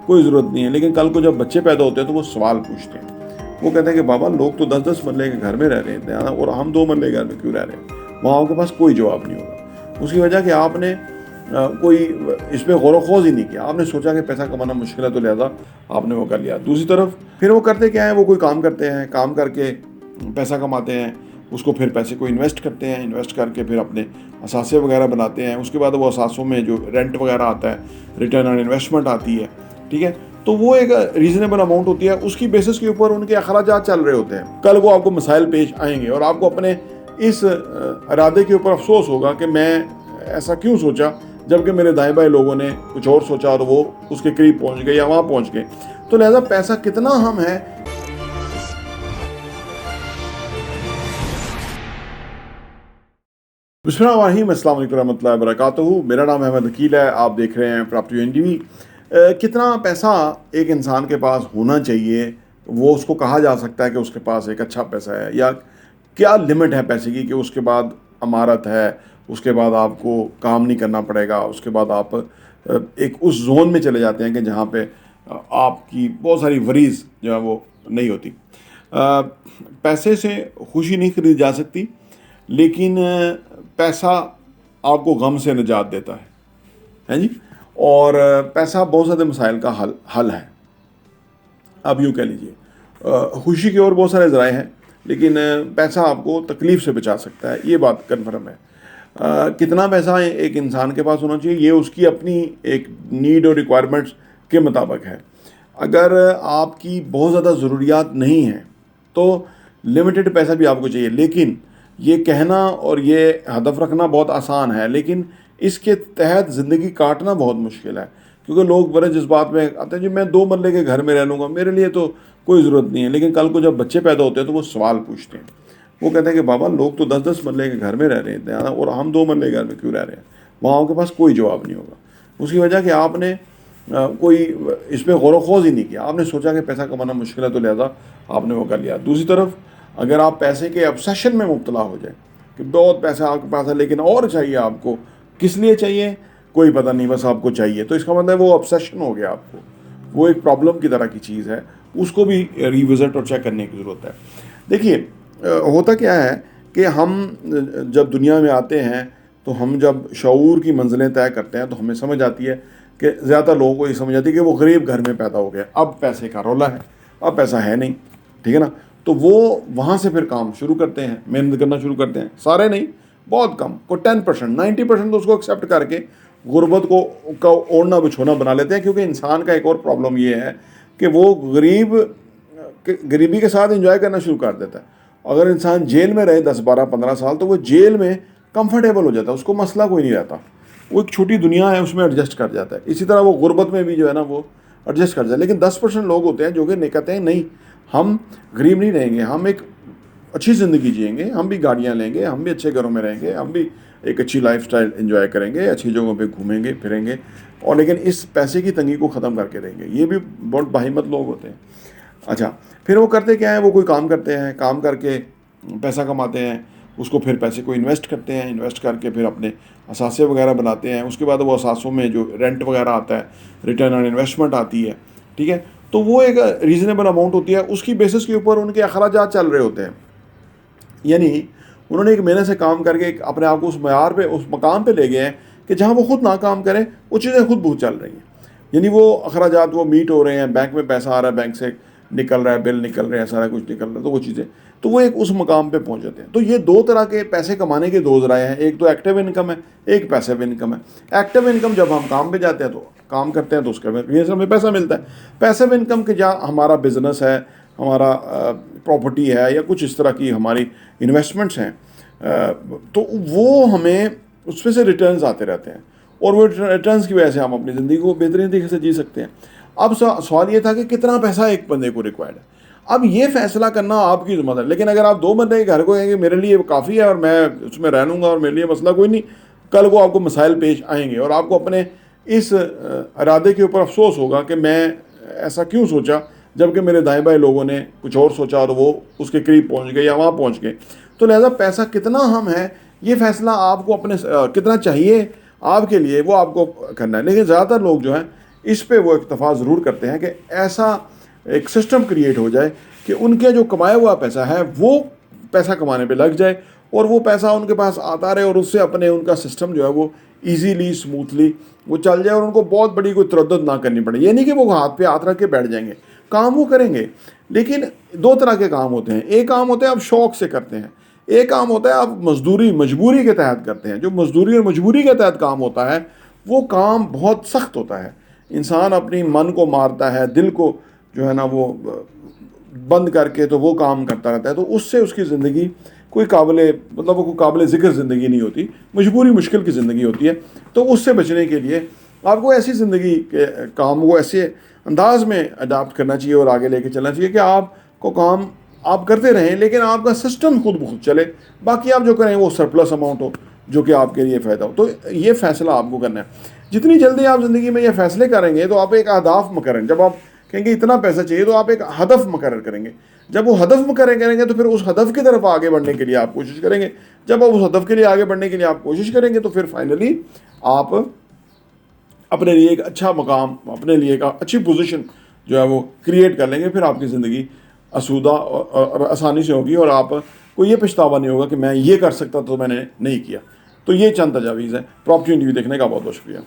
کوئی ضرورت نہیں ہے، لیکن کل کو جب بچے پیدا ہوتے ہیں تو وہ سوال پوچھتے ہیں، وہ کہتے ہیں کہ بابا لوگ تو 10-10 مرلے کے گھر میں رہ رہے ہیں اور ہم 2 مرلے کے گھر میں کیوں رہ رہے ہیں؟ وہاں آپ کے پاس کوئی جواب نہیں ہوگا، اس کی وجہ کہ آپ نے کوئی اس پہ غور و خوض ہی نہیں کیا، آپ نے سوچا کہ پیسہ کمانا مشکل ہے تو لہذا آپ نے وہ کر لیا۔ دوسری طرف پھر وہ کرتے کیا ہے، وہ کوئی کام کرتے ہیں، کام کر کے پیسہ کماتے ہیں، اس کو پھر پیسے کو انویسٹ کرتے ہیں، انویسٹ کر کے پھر اپنے اثاثے وغیرہ بناتے ہیں، اس کے بعد وہ اثاثوں میں جو رینٹ وغیرہ آتا ہے، ریٹرن آن انویسٹمنٹ آتی ہے، ٹھیک ہے، تو وہ ایک ریزنیبل اماؤنٹ ہوتی ہے، اس کی بیسس کے اوپر ان کے اخراجات چل رہے ہوتے ہیں۔ کل کو آپ کو مسائل پیش آئیں گے اور آپ کو اپنے اس ارادے کے اوپر افسوس ہوگا کہ میں ایسا کیوں سوچا جبکہ میرے دائیں بائیں لوگوں نے کچھ اور سوچا اور وہ اس کے قریب پہنچ گئے یا وہاں پہنچ گئے۔ تو لہذا پیسہ کتنا اہم ہے۔ بسم اللہ الرحمن الرحیم، السلام علیکم ورحمۃ اللہ وبرکاتہ۔ میرا نام احمد وکیل ہے، آپ دیکھ رہے ہیں پراپرٹی این ٹی وی۔ کتنا پیسہ ایک انسان کے پاس ہونا چاہیے، وہ اس کو کہا جا سکتا ہے کہ اس کے پاس ایک اچھا پیسہ ہے، یا کیا لمٹ ہے پیسے کی کہ اس کے بعد امارت ہے، اس کے بعد آپ کو کام نہیں کرنا پڑے گا، اس کے بعد آپ ایک اس زون میں چلے جاتے ہیں کہ جہاں پہ آپ کی بہت ساری وریز جو ہے وہ نہیں ہوتی۔ پیسے سے خوشی نہیں خریدی جا سکتی، لیکن پیسہ آپ کو غم سے نجات دیتا ہے جی، اور پیسہ بہت زیادہ مسائل کا حل ہے۔ آپ یوں کہہ لیجئے خوشی کے اور بہت سارے ذرائع ہیں، لیکن پیسہ آپ کو تکلیف سے بچا سکتا ہے، یہ بات کنفرم ہے۔ کتنا پیسہ ایک انسان کے پاس ہونا چاہیے، یہ اس کی اپنی ایک نیڈ اور ریکوائرمنٹس کے مطابق ہے۔ اگر آپ کی بہت زیادہ ضروریات نہیں ہیں تو لمیٹڈ پیسہ بھی آپ کو چاہیے، لیکن یہ کہنا اور یہ ہدف رکھنا بہت آسان ہے، لیکن اس کے تحت زندگی کاٹنا بہت مشکل ہے، کیونکہ لوگ بڑے جذبات میں آتے ہیں جی میں 2 مرلے کے گھر میں رہ لوں گا، میرے لیے تو کوئی ضرورت نہیں ہے، لیکن کل کو جب بچے پیدا ہوتے ہیں تو وہ سوال پوچھتے ہیں، وہ کہتے ہیں کہ بابا لوگ تو 10-10 مرلے کے گھر میں رہ رہے ہیں اور ہم 2 مرلے کے گھر میں کیوں رہ رہے ہیں؟ وہاں آپ کے پاس کوئی جواب نہیں ہوگا، اس کی وجہ کہ آپ نے کوئی اس پہ غور و خوض ہی نہیں کیا، آپ نے سوچا کہ پیسہ کمانا مشکل ہے تو لہذا آپ نے وہ کر لیا۔ دوسری طرف اگر آپ پیسے کے obsession میں مبتلا ہو جائیں کہ بہت پیسہ آپ کے پاس ہے لیکن اور چاہیے، آپ کو کس لیے چاہیے کوئی پتہ نہیں، بس آپ کو چاہیے، تو اس کا مطلب وہ obsession ہو گیا آپ کو، وہ ایک پرابلم کی طرح کی چیز ہے، اس کو بھی ریوزٹ اور چیک کرنے کی ضرورت ہے۔ دیکھیے ہوتا کیا ہے کہ ہم جب دنیا میں آتے ہیں تو ہم جب شعور کی منزلیں طے کرتے ہیں تو ہمیں سمجھ آتی ہے کہ زیادہ لوگوں کو یہ سمجھ آتی ہے کہ وہ غریب گھر میں پیدا ہو گیا، اب پیسے کا رولا ہے، اب پیسہ ہے نہیں، ٹھیک ہے نا، تو وہ وہاں سے پھر کام شروع کرتے ہیں، محنت کرنا شروع کرتے ہیں، سارے نہیں، بہت کم، کوئی 10%، 90% تو اس کو ایکسیپٹ کر کے غربت کا اوڑھنا بچھونا بنا لیتے ہیں، کیونکہ انسان کا ایک اور پرابلم یہ ہے کہ وہ غریبی کے ساتھ انجوائے کرنا شروع کر دیتا ہے۔ اگر انسان جیل میں رہے 10 12 15 سال تو وہ جیل میں کمفرٹیبل ہو جاتا ہے، اس کو مسئلہ کوئی نہیں رہتا، وہ ایک چھوٹی دنیا ہے، اس میں ایڈجسٹ کر جاتا ہے۔ اسی طرح وہ غربت میں بھی جو ہے نا وہ ایڈجسٹ کر جاتا ہے، لیکن 10% لوگ ہوتے ہیں جو کہ کہتے ہیں نہیں ہم غریب نہیں رہیں گے، ہم ایک اچھی زندگی جئیں گے، ہم بھی گاڑیاں لیں گے، ہم بھی اچھے گھروں میں رہیں گے، ہم بھی ایک اچھی لائف سٹائل انجوائے کریں گے، اچھی جگہوں پہ گھومیں گے پھریں گے، اور لیکن اس پیسے کی تنگی کو ختم کر کے رہیں گے۔ یہ بھی بہت باہمت لوگ ہوتے ہیں۔ اچھا، پھر وہ کرتے کیا ہیں، وہ کوئی کام کرتے ہیں، کام کر کے پیسہ کماتے ہیں، اس کو پھر پیسے کو انویسٹ کرتے ہیں، انویسٹ کر کے پھر اپنے اثاثے وغیرہ بناتے ہیں، اس کے بعد وہ اثاثوں میں جو رینٹ وغیرہ آتا ہے، ریٹرن آن انویسٹمنٹ آتی ہے، ٹھیک ہے، تو وہ ایک ریزنیبل اماؤنٹ ہوتی ہے، اس کی بیسس کے اوپر ان کے اخراجات چل رہے ہوتے ہیں، یعنی انہوں نے ایک محنت سے کام کر کے اپنے آپ کو اس معیار پہ، اس مقام پہ لے گئے ہیں کہ جہاں وہ خود ناکام کریں وہ چیزیں خود بہت چل رہی ہیں، یعنی وہ اخراجات وہ میٹ ہو رہے ہیں، بینک میں پیسہ آ رہا ہے، بینک سے نکل رہا ہے، بل نکل رہے ہیں، سارا کچھ نکل رہا ہے، تو وہ چیزیں، تو وہ ایک اس مقام پہ پہنچ جاتے ہیں۔ تو یہ 2 طرح کے پیسے کمانے کے 2 ذرائع ہیں، ایک تو ایکٹیو انکم ہے، ایک پیسیو انکم ہے۔ ایکٹیو انکم جب ہم کام پہ جاتے ہیں تو کام کرتے ہیں تو اس کے بعد ہمیں پیسہ ملتا ہے۔ پیسیو انکم کے جہاں ہمارا بزنس ہے، ہمارا پراپرٹی ہے، یا کچھ اس طرح کی ہماری انویسٹمنٹس ہیں، تو وہ ہمیں اس میں سے ریٹرنز آتے رہتے ہیں، اور وہ ریٹرنز کی وجہ سے ہم اپنی زندگی کو بہترین طریقے سے جی سکتے ہیں۔ اب سوال یہ تھا کہ کتنا پیسہ ایک بندے کو ریکوائرڈ ہے، اب یہ فیصلہ کرنا آپ کی ذمہ داری ہے۔ لیکن اگر آپ 2 مرلے کے گھر کو کہیں گے میرے لیے کافی ہے اور میں اس میں رہ لوں گا اور میرے لیے مسئلہ کوئی نہیں، کل کو آپ کو مسائل پیش آئیں گے اور آپ کو اپنے اس ارادے کے اوپر افسوس ہوگا کہ میں ایسا کیوں سوچا جبکہ میرے دائیں بائیں لوگوں نے کچھ اور سوچا اور وہ اس کے قریب پہنچ گئے یا وہاں پہنچ گئے۔ تو لہذا پیسہ کتنا اہم ہے، یہ فیصلہ آپ کو اپنے کتنا چاہیے آپ کے لیے وہ آپ کو کرنا ہے، لیکن زیادہ تر لوگ جو ہیں اس پہ وہ اکتفا ضرور کرتے ہیں کہ ایسا ایک سسٹم کریٹ ہو جائے کہ ان کے جو کمایا ہوا پیسہ ہے وہ پیسہ کمانے پہ لگ جائے اور وہ پیسہ ان کے پاس آتا رہے اور اس سے اپنے ان کا سسٹم جو ہے وہ ایزیلی اسموتھلی وہ چل جائے اور ان کو بہت بڑی کوئی تردد نہ کرنی پڑے. یہ نہیں کہ وہ ہاتھ پہ ہاتھ رکھ کے بیٹھ جائیں گے, کام وہ کریں گے, لیکن دو طرح کے کام ہوتے ہیں. ایک کام ہوتا ہے آپ شوق سے کرتے ہیں, ایک کام ہوتا ہے آپ مجبوری کے تحت کرتے ہیں. جو مزدوری اور مجبوری کے تحت کام ہوتا ہے وہ کام بہت سخت ہوتا ہے. انسان اپنی من کو مارتا ہے, دل کو جو ہے نا وہ بند کر کے تو وہ کام کرتا رہتا ہے, تو اس سے اس کی زندگی کوئی قابل ذکر زندگی نہیں ہوتی, مجبوری مشکل کی زندگی ہوتی ہے. تو اس سے بچنے کے لیے آپ کو ایسی زندگی کے کام کو ایسے انداز میں اڈاپٹ کرنا چاہیے اور آگے لے کے چلنا چاہیے کہ آپ کو کام آپ کرتے رہیں لیکن آپ کا سسٹم خود بخود چلے, باقی آپ جو کریں وہ سرپلس اماؤنٹ ہو جو کہ آپ کے لیے فائدہ ہو. تو یہ فیصلہ آپ کو کرنا ہے. جتنی جلدی آپ زندگی میں یہ فیصلے کریں گے تو آپ ایک اہداف مقرر, جب آپ کہیں گے اتنا پیسہ چاہیے تو آپ ایک ہدف مقرر کریں گے. جب وہ ہدف مقرر کریں گے تو پھر اس ہدف کی طرف آگے بڑھنے کے لیے آپ کوشش کریں گے. جب آپ اس ہدف کے لیے آگے بڑھنے کے لیے آپ کوشش کریں گے تو پھر فائنلی آپ اپنے لیے ایک اچھا مقام, اپنے لیے ایک اچھی پوزیشن جو ہے وہ کریٹ کر لیں گے. پھر آپ کی زندگی آسودہ اور آسانی سے ہوگی اور آپ کو یہ پچھتاوا نہیں ہوگا کہ میں یہ کر سکتا تو میں نے نہیں کیا. تو یہ چند تجاویز ہیں. پراپرٹی انٹرویو دیکھنے کا بہت بہت شکریہ.